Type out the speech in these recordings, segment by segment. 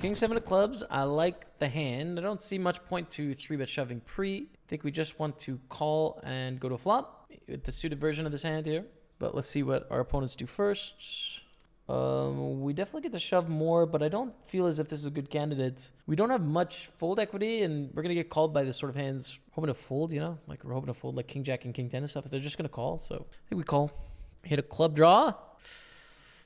King 7 of clubs. I like the hand. I don't see much point to 3-bet shoving pre. I think we just want to call and go to a flop with the suited version of this hand here. But let's see what our opponents do first. We definitely get to shove more, but I don't feel as if this is a good candidate. We don't have much fold equity, and we're going to get called by this sort of hands. Hoping to fold, you know? Like, we're hoping to fold like King Jack and King 10 and stuff. They're just going to call, so I think we call. Hit a club draw.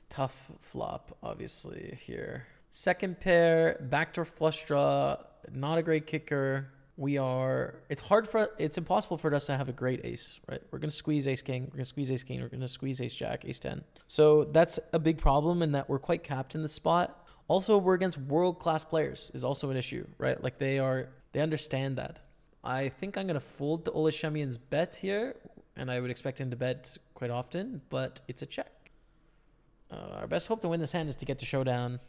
Tough flop, obviously, here. Second pair, backdoor flush draw. Not a great kicker. It's impossible for us to have a great ace, right? We're going to squeeze ace king. We're going to squeeze ace king. We're going to squeeze ace jack, ace 10. So that's a big problem in that we're quite capped in this spot. Also, we're against world-class players is also an issue, right? Like they understand that. I think I'm going to fold to Oleshemian's bet here, and I would expect him to bet quite often, but it's a check. Our best hope to win this hand is to get to showdown.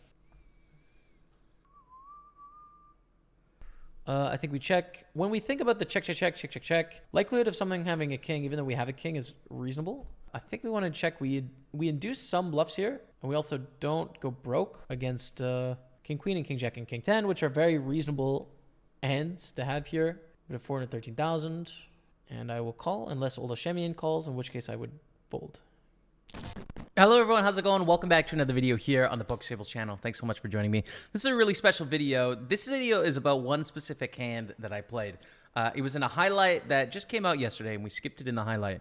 I think we check. When we think about the check, likelihood of something having a king, even though we have a king, is reasonable. I think we want to check. We induce some bluffs here, and we also don't go broke against king queen and king jack and king 10, which are very reasonable hands to have here. We have 413,000, and I will call unless Oleshemian calls, in which case I would fold. Hello everyone, how's it going? Welcome back to another video here on the PokerStaples channel. Thanks so much for joining me. This is a really special video. This video is about one specific hand that I played. It was in a highlight that just came out yesterday, and we skipped it in the highlight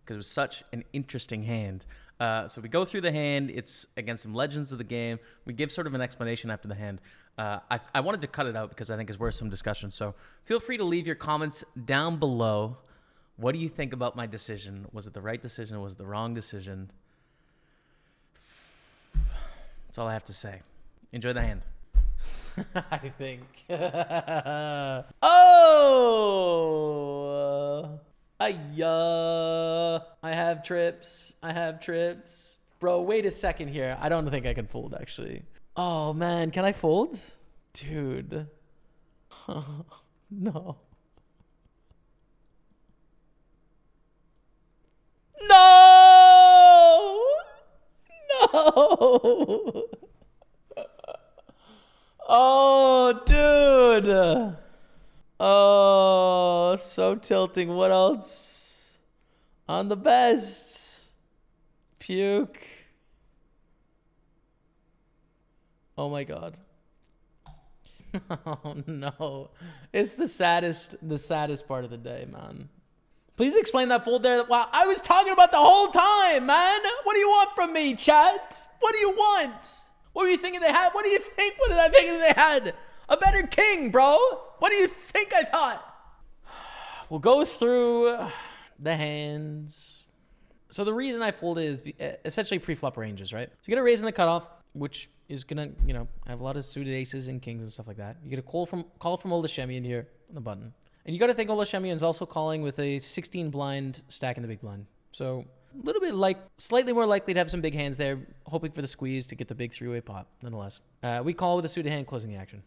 because it was such an interesting hand. So we go through the hand. It's against some legends of the game. We give sort of an explanation after the hand. I wanted to cut it out because I think it's worth some discussion. So feel free to leave your comments down below. What do you think about my decision? Was it the right decision? Was it the wrong decision? That's all I have to say. Enjoy the hand. I think. Oh! I have trips. Bro, wait a second here. I don't think I can fold, actually. Oh, man. Can I fold? Dude. No. No! No! Oh, dude. Oh, so tilting. What else? On the best. Puke. Oh my God. Oh no. It's the saddest part of the day, man. Please explain that fold there. Wow, I was talking about the whole time, man. What do you want from me, chat? What do you want? What were you thinking they had? What do you think? What did I think they had? A better king, bro. What do you think I thought? We'll go through the hands. So the reason I folded is essentially pre-flop ranges, right? So you get a raise in the cutoff, which is gonna, you know, have a lot of suited aces and kings and stuff like that. You get a call from Oleshemian here on the button. And you got to think Oleshemian is also calling with a 16 blind stack in the big blind. So a little bit slightly more likely to have some big hands there, hoping for the squeeze to get the big three-way pot, nonetheless. We call with a suited hand closing the action.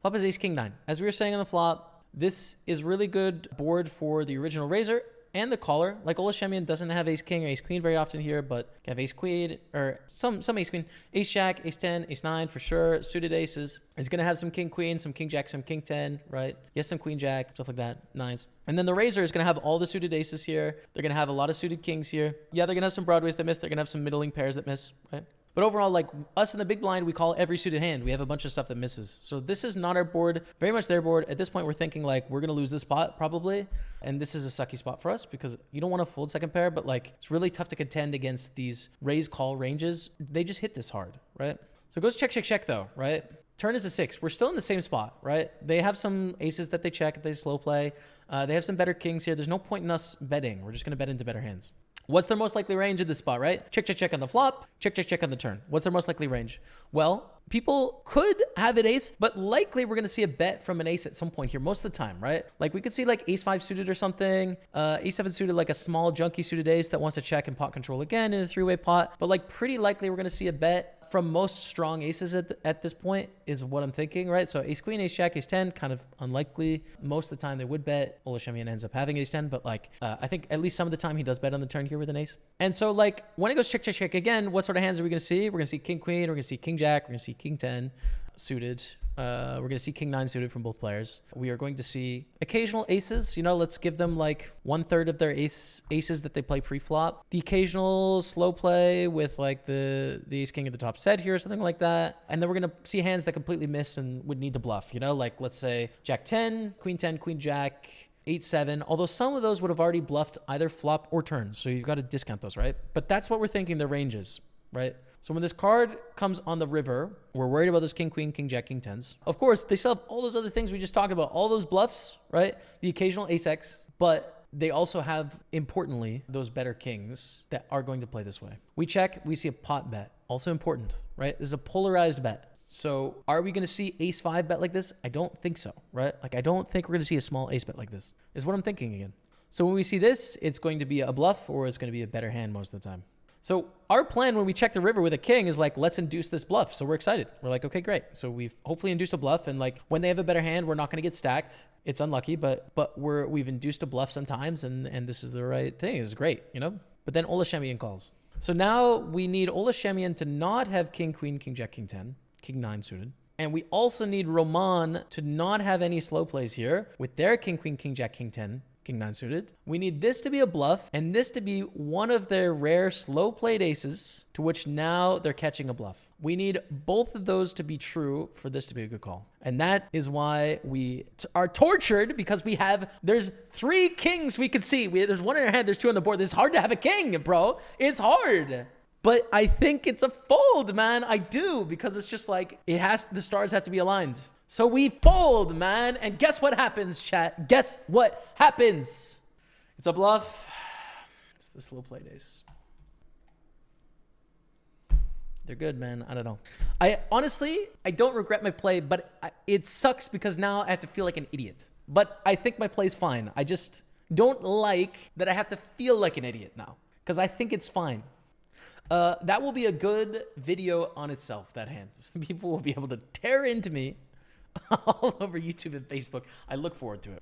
Flop is ace king 9. As we were saying on the flop, this is really good board for the original raiser and the caller. Like Oleshemian doesn't have ace king or ace queen very often here, but can have ace queen or some ace queen, ace jack, ace 10, ace 9 for sure. Suited aces. Is going to have some king queen, some king jack, some king 10, right? Yes, some queen jack, stuff like that. Nines. And then the raiser is going to have all the suited aces here. They're going to have a lot of suited kings here. Yeah, they're going to have some broadways that miss. They're going to have some middling pairs that miss, right? But overall, like us in the big blind, we call every suited hand. We have a bunch of stuff that misses. So this is not our board, very much their board. At this point, we're thinking like we're going to lose this spot probably. And this is a sucky spot for us because you don't want to fold second pair, but like it's really tough to contend against these raise call ranges. They just hit this hard, right? So it goes check though, right? Turn is a 6. We're still in the same spot, right? They have some aces that they check, they slow play. They have some better kings here. There's no point in us betting. We're just going to bet into better hands. What's their most likely range in this spot, right? Check on the flop. Check on the turn. What's their most likely range? Well, people could have an ace, but likely we're going to see a bet from an ace at some point here most of the time, right? Like we could see like ace 5 suited or something, ace 7 suited, like a small junky suited ace that wants to check and pot control again in a three-way pot. But like pretty likely we're going to see a bet from most strong aces at this point is what I'm thinking, right? So ace queen, ace jack, ace 10, kind of unlikely. Most of the time they would bet. Oleshemian ends up having ace 10, but like I think at least some of the time he does bet on the turn here with an ace. And so like when it goes check again, what sort of hands are we going to see? We're going to see king queen, we're going to see king jack, we're going to see king 10. suited. We're going to see king 9 suited from both players. We are going to see occasional aces. You know, let's give them like 1/3 of their aces that they play pre-flop. The occasional slow play with like the ace king at the top set here, something like that. And then we're going to see hands that completely miss and would need to bluff. You know, like let's say jack 10, queen 10, queen jack, 8-7, although some of those would have already bluffed either flop or turn. So you've got to discount those, right? But that's what we're thinking the range is, right? So when this card comes on the river, we're worried about those king, queen, king, jack, king 10s. Of course, they still have all those other things we just talked about, all those bluffs, right? The occasional ace X, but they also have, importantly, those better kings that are going to play this way. We check, we see a pot bet. Also important, right? This is a polarized bet. So are we going to see ace 5 bet like this? I don't think so, right? Like I don't think we're going to see a small ace bet like this, is what I'm thinking again. So when we see this, it's going to be a bluff or it's going to be a better hand most of the time. So our plan when we check the river with a king is like, let's induce this bluff. So we're excited. We're like, okay, great. So we've hopefully induced a bluff. And like when they have a better hand, we're not going to get stacked. It's unlucky, but we've induced a bluff sometimes. And this is the right thing. It's great, you know? But then Ola Shemian calls. So now we need Ola Shemian to not have king, queen, king, jack, king 10, king 9 suited. And we also need Roman to not have any slow plays here with their king, queen, king, jack, king 10, king 9 suited. We need this to be a bluff and this to be one of their rare slow played aces to which now they're catching a bluff. We need both of those to be true for this to be a good call. And that is why we are tortured because there's 3 kings we could see. There's 1 in our hand, there's 2 on the board. It's hard to have a king, bro. It's hard. But I think it's a fold, man. I do, because it's just like, the stars have to be aligned. So we fold, man. And guess what happens, chat? Guess what happens? It's a bluff. It's the slow play ace. They're good, man. I don't know. I don't regret my play, but it sucks because now I have to feel like an idiot. But I think my play's fine. I just don't like that I have to feel like an idiot now because I think it's fine. That will be a good video on itself, that hand. People will be able to tear into me all over YouTube and Facebook. I look forward to it.